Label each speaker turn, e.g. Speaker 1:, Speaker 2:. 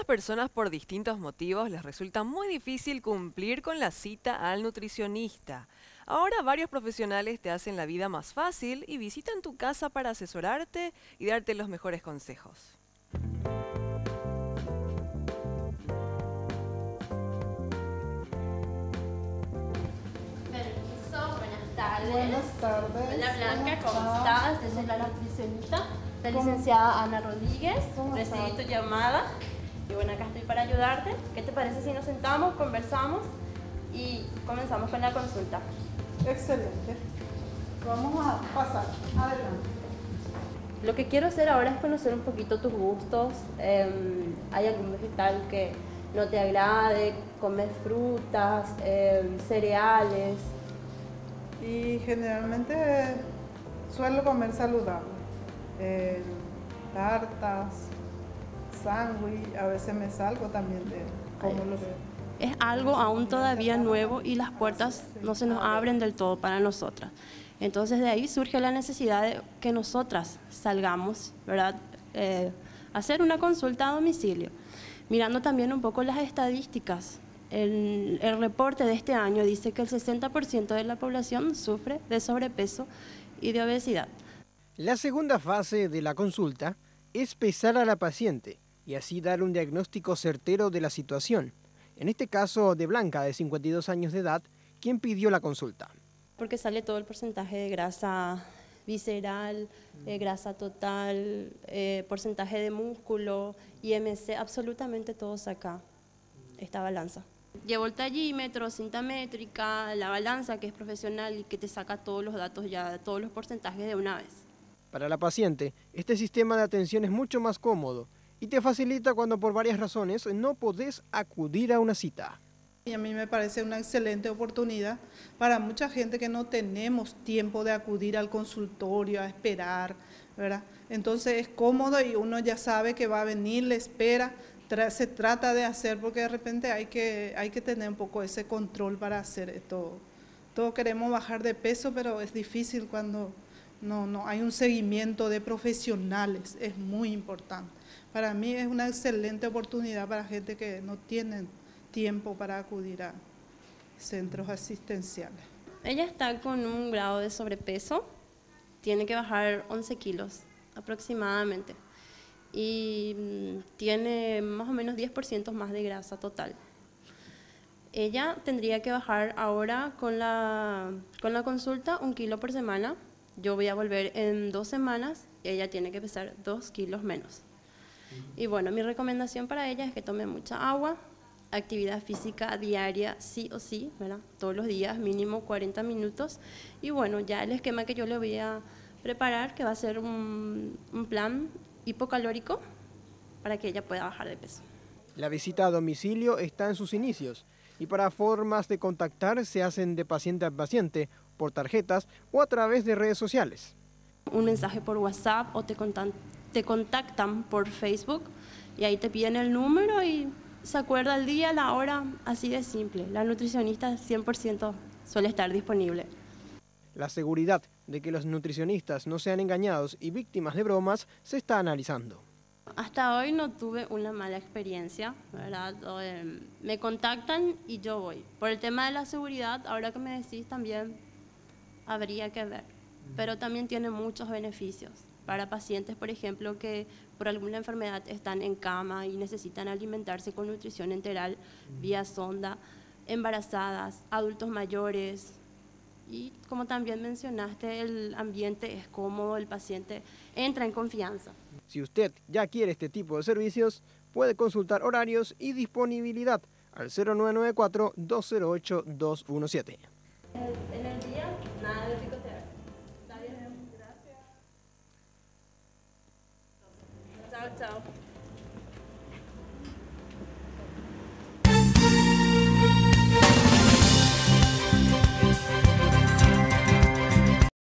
Speaker 1: personas por distintos motivos les resulta muy difícil cumplir con la cita al nutricionista. Ahora varios profesionales te hacen la vida más fácil y visitan tu casa para asesorarte y darte los mejores consejos.
Speaker 2: Permiso, buenas tardes.
Speaker 3: Buenas tardes.
Speaker 2: Hola Blanca, ¿cómo
Speaker 3: ¿Cómo
Speaker 2: estás? Yo soy la nutricionista, la licenciada Ana Rodríguez.
Speaker 3: ¿Cómo
Speaker 2: Recibí
Speaker 3: estás?
Speaker 2: tu llamada y bueno, acá estoy para ayudarte. ¿Qué te parece si nos sentamos, conversamos y comenzamos con la consulta?
Speaker 3: Excelente. Vamos a pasar. Adelante.
Speaker 2: Lo que quiero hacer ahora es conocer un poquito tus gustos. ¿Hay algún vegetal que no te agrade? ¿Comes frutas, cereales?
Speaker 3: Y generalmente suelo comer saludable. Tartas, sándwich, a veces me salgo también de como lo veo.
Speaker 2: Es algo aún todavía nuevo y las puertas no se nos abren del todo para nosotras. Entonces de ahí surge la necesidad de que nosotras salgamos, ¿verdad? Hacer una consulta a domicilio, mirando también un poco las estadísticas. El reporte de este año dice que el 60% de la población sufre de sobrepeso y de obesidad.
Speaker 4: La segunda fase de la consulta es pesar a la paciente y así dar un diagnóstico certero de la situación. En este caso de Blanca, de 52 años de edad, quien pidió la consulta.
Speaker 2: Porque sale todo el porcentaje de grasa visceral, grasa total, porcentaje de músculo, IMC, absolutamente todo saca esta balanza. Llevo el tallímetro, cinta métrica, la balanza que es profesional y que te saca todos los datos ya, todos los porcentajes de una vez.
Speaker 4: Para la paciente, este sistema de atención es mucho más cómodo y te facilita cuando por varias razones no podés acudir a una cita.
Speaker 3: Y a mí me parece una excelente oportunidad para mucha gente que no tenemos tiempo de acudir al consultorio, a esperar, ¿verdad? Entonces es cómodo y uno ya sabe que va a venir, le espera, se trata de hacer porque de repente hay que tener un poco ese control para hacer esto. Todos queremos bajar de peso, pero es difícil cuando no hay un seguimiento de profesionales, es muy importante. Para mí es una excelente oportunidad para gente que no tienen tiempo para acudir a centros asistenciales.
Speaker 2: Ella está con un grado de sobrepeso, tiene que bajar 11 kilos aproximadamente y tiene más o menos 10% más de grasa total. Ella tendría que bajar ahora con la consulta 1 kilo por semana. Yo voy a volver en 2 semanas y ella tiene que pesar 2 kilos menos. Y bueno, mi recomendación para ella es que tome mucha agua, actividad física diaria sí o sí, ¿verdad? Todos los días, mínimo 40 minutos. Y bueno, ya el esquema que yo le voy a preparar, que va a ser un plan hipocalórico para que ella pueda bajar de peso.
Speaker 4: La visita a domicilio está en sus inicios y para formas de contactar se hacen de paciente a paciente, por tarjetas o a través de redes sociales.
Speaker 2: Un mensaje por WhatsApp o te contactan por Facebook y ahí te piden el número y se acuerda el día, la hora, así de simple. La nutricionista 100% suele estar disponible.
Speaker 4: La seguridad de que los nutricionistas no sean engañados y víctimas de bromas se está analizando.
Speaker 2: Hasta hoy no tuve una mala experiencia, ¿verdad? Me contactan y yo voy. Por el tema de la seguridad, ahora que me decís también habría que ver, pero también tiene muchos beneficios para pacientes, por ejemplo, que por alguna enfermedad están en cama y necesitan alimentarse con nutrición enteral vía sonda, embarazadas, adultos mayores y como también mencionaste, el ambiente es cómodo, el paciente entra en confianza.
Speaker 4: Si usted ya quiere este tipo de servicios, puede consultar horarios y disponibilidad al 0994-208-217.
Speaker 2: En el día, nada de picotear. ¿Está bien?
Speaker 3: Gracias.
Speaker 2: Chao, chao.